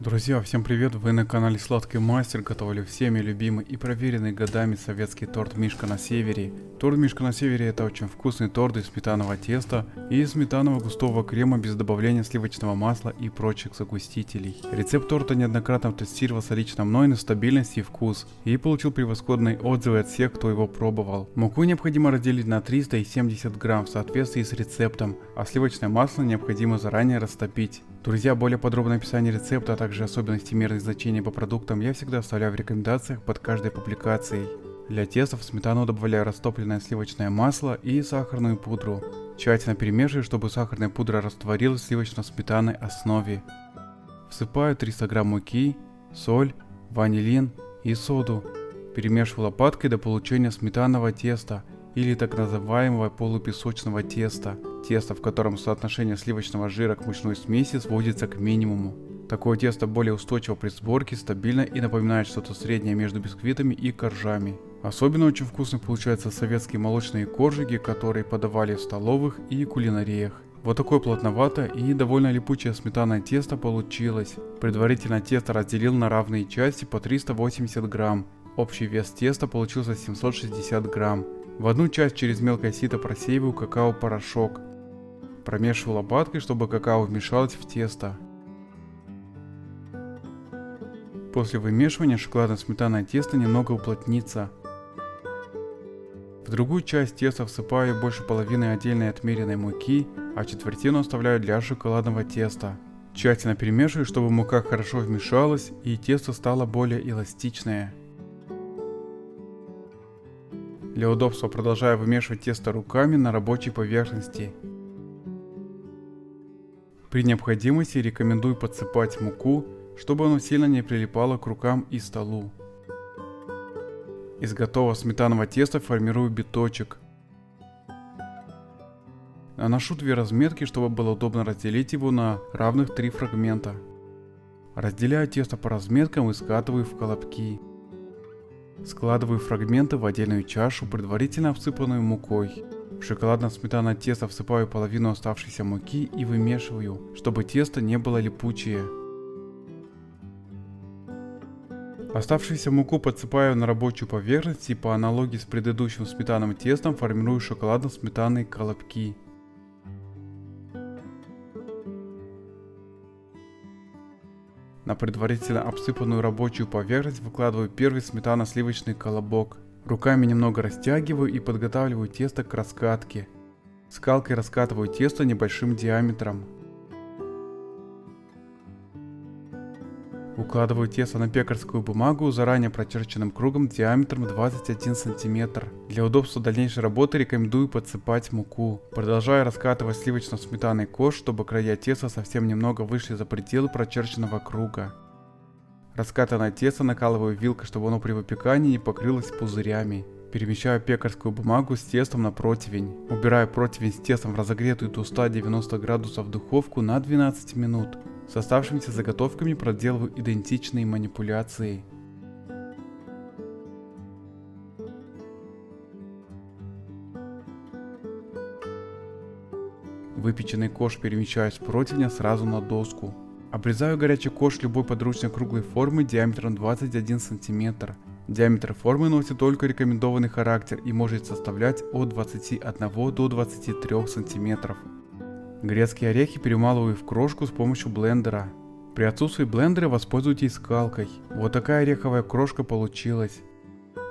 Друзья, всем привет! Вы на канале Сладкий Мастер. Готовлю всеми любимый и проверенный годами советский торт Мишка на Севере. Торт Мишка на Севере — это очень вкусный торт из сметанного теста и сметанного густого крема без добавления сливочного масла и прочих загустителей. Рецепт торта неоднократно тестировался лично мной на стабильность и вкус и получил превосходные отзывы от всех, кто его пробовал. Муку необходимо разделить на 370 грамм в соответствии с рецептом, а сливочное масло необходимо заранее растопить. Друзья, более подробное описание рецепта, а также особенности мерных значений по продуктам я всегда оставляю в рекомендациях под каждой публикацией. Для теста в сметану добавляю растопленное сливочное масло и сахарную пудру. Тщательно перемешиваю, чтобы сахарная пудра растворилась в сливочно-сметанной основе. Всыпаю 300 грамм муки, соль, ванилин и соду. Перемешиваю лопаткой до получения сметанного теста или так называемого полупесочного теста. Тесто, в котором соотношение сливочного жира к мучной смеси сводится к минимуму. Такое тесто более устойчиво при сборке, стабильно и напоминает что-то среднее между бисквитами и коржами. Особенно очень вкусно получаются советские молочные коржики, которые подавали в столовых и кулинариях. Вот такое плотноватое и довольно липучее сметанное тесто получилось. Предварительно тесто разделил на равные части по 380 грамм. Общий вес теста получился 760 грамм. В одну часть через мелкое сито просеиваю какао-порошок. Промешиваю лопаткой, чтобы какао вмешалось в тесто. После вымешивания шоколадно-сметанное тесто немного уплотнится. В другую часть теста всыпаю больше половины отдельной отмеренной муки, а четвертину оставляю для шоколадного теста. Тщательно перемешиваю, чтобы мука хорошо вмешалась и тесто стало более эластичное. Для удобства продолжаю вымешивать тесто руками на рабочей поверхности. При необходимости рекомендую подсыпать муку, чтобы оно сильно не прилипало к рукам и столу. Из готового сметанного теста формирую биточек. Наношу 2 разметки, чтобы было удобно разделить его на равных 3 фрагмента. Разделяю тесто по разметкам и скатываю в колобки. Складываю фрагменты в отдельную чашу, предварительно обсыпанную мукой. В шоколадно-сметанное тесто всыпаю половину оставшейся муки и вымешиваю, чтобы тесто не было липучее. Оставшуюся муку подсыпаю на рабочую поверхность и по аналогии с предыдущим сметанным тестом формирую шоколадно-сметанные колобки. На предварительно обсыпанную рабочую поверхность выкладываю первый сметано-сливочный колобок. Руками немного растягиваю и подготавливаю тесто к раскатке. Скалкой раскатываю тесто небольшим диаметром. Укладываю тесто на пекарскую бумагу заранее прочерченным кругом диаметром 21 см. Для удобства дальнейшей работы рекомендую подсыпать муку. Продолжаю раскатывать сливочно-сметанный корж, чтобы края теста совсем немного вышли за пределы прочерченного круга. Раскатанное тесто накалываю вилкой, чтобы оно при выпекании не покрылось пузырями. Перемещаю пекарскую бумагу с тестом на противень. Убираю противень с тестом в разогретую до 190 градусов духовку на 12 минут. С оставшимися заготовками проделываю идентичные манипуляции. Выпеченный корж перемещаю с противня сразу на доску. Обрезаю горячий корж любой подручной круглой формы диаметром 21 см. Диаметр формы носит только рекомендованный характер и может составлять от 21 до 23 см. Грецкие орехи перемалываю в крошку с помощью блендера. При отсутствии блендера воспользуйтесь скалкой. Вот такая ореховая крошка получилась.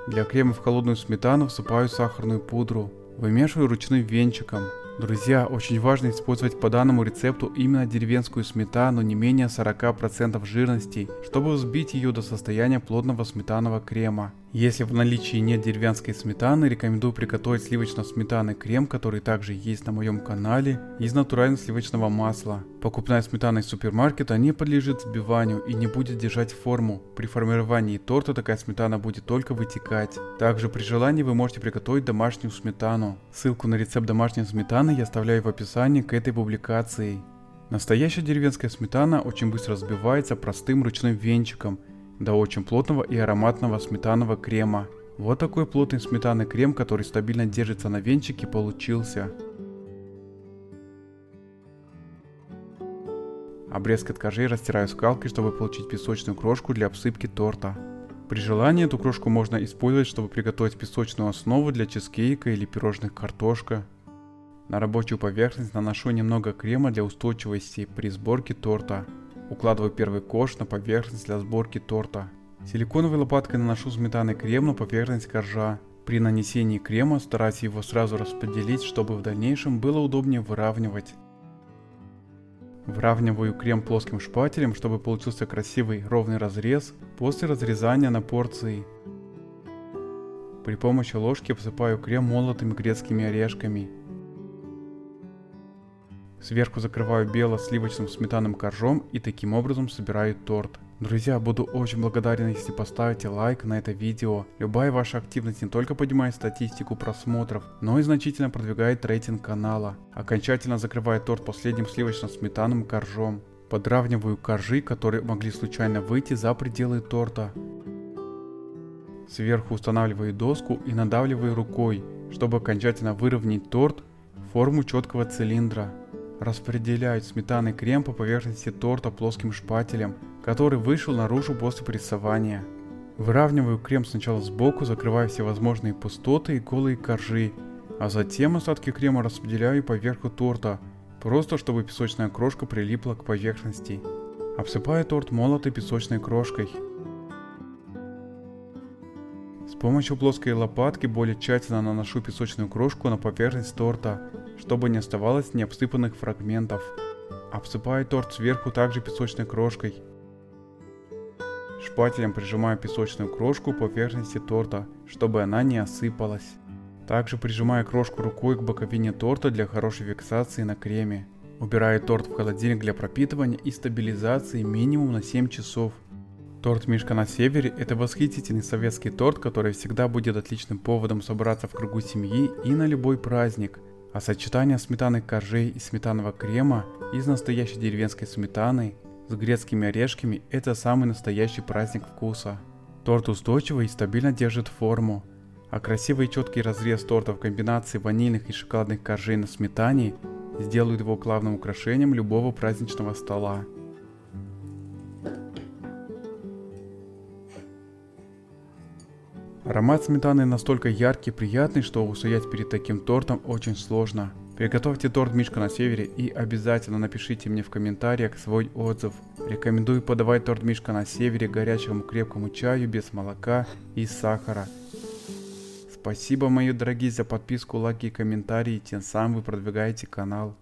Для крема в холодную сметану всыпаю сахарную пудру. Вымешиваю ручным венчиком. Друзья, очень важно использовать по данному рецепту именно деревенскую сметану не менее 40% жирности, чтобы взбить ее до состояния плотного сметанного крема. Если в наличии нет деревенской сметаны, рекомендую приготовить сливочно-сметанный крем, который также есть на моем канале, из натурального сливочного масла. Покупная сметана из супермаркета не подлежит взбиванию и не будет держать форму. При формировании торта такая сметана будет только вытекать. Также при желании вы можете приготовить домашнюю сметану. Ссылку на рецепт домашней сметаны я оставляю в описании к этой публикации. Настоящая деревенская сметана очень быстро взбивается простым ручным венчиком до очень плотного и ароматного сметанного крема. Вот такой плотный сметанный крем, который стабильно держится на венчике, получился. Обрезки от коржей растираю скалкой, чтобы получить песочную крошку для обсыпки торта. При желании эту крошку можно использовать, чтобы приготовить песочную основу для чизкейка или пирожных картошка. На рабочую поверхность наношу немного крема для устойчивости при сборке торта. Укладываю первый корж на поверхность для сборки торта. Силиконовой лопаткой наношу сметанный крем на поверхность коржа. При нанесении крема стараюсь его сразу распределить, чтобы в дальнейшем было удобнее выравнивать. Выравниваю крем плоским шпателем, чтобы получился красивый ровный разрез после разрезания на порции. При помощи ложки обсыпаю крем молотыми грецкими орешками. Сверху закрываю бело-сливочным сметанным коржом и таким образом собираю торт. Друзья, буду очень благодарен, если поставите лайк на это видео. Любая ваша активность не только поднимает статистику просмотров, но и значительно продвигает рейтинг канала. Окончательно закрываю торт последним сливочно-сметанным коржом. Подравниваю коржи, которые могли случайно выйти за пределы торта. Сверху устанавливаю доску и надавливаю рукой, чтобы окончательно выровнять торт в форму четкого цилиндра. Распределяю сметанный крем по поверхности торта плоским шпателем, который вышел наружу после прессования. Выравниваю крем сначала сбоку, закрывая все возможные пустоты и голые коржи, а затем остатки крема распределяю по верху торта, просто чтобы песочная крошка прилипла к поверхности. Обсыпаю торт молотой песочной крошкой. С помощью плоской лопатки более тщательно наношу песочную крошку на поверхность торта, чтобы не оставалось необсыпанных фрагментов. Обсыпаю торт сверху также песочной крошкой. Шпателем прижимаю песочную крошку к поверхности торта, чтобы она не осыпалась. Также прижимаю крошку рукой к боковине торта для хорошей фиксации на креме. Убираю торт в холодильник для пропитывания и стабилизации минимум на 7 часов. Торт Мишка на севере – это восхитительный советский торт, который всегда будет отличным поводом собраться в кругу семьи и на любой праздник. А сочетание сметанных коржей и сметанного крема из настоящей деревенской сметаны с грецкими орешками – это самый настоящий праздник вкуса. Торт устойчивый и стабильно держит форму, а красивый и четкий разрез торта в комбинации ванильных и шоколадных коржей на сметане сделают его главным украшением любого праздничного стола. Аромат сметаны настолько яркий и приятный, что устоять перед таким тортом очень сложно. Приготовьте торт Мишка на севере и обязательно напишите мне в комментариях свой отзыв. Рекомендую подавать торт Мишка на севере горячему крепкому чаю без молока и сахара. Спасибо, мои дорогие, за подписку, лайки и комментарии, тем самым вы продвигаете канал.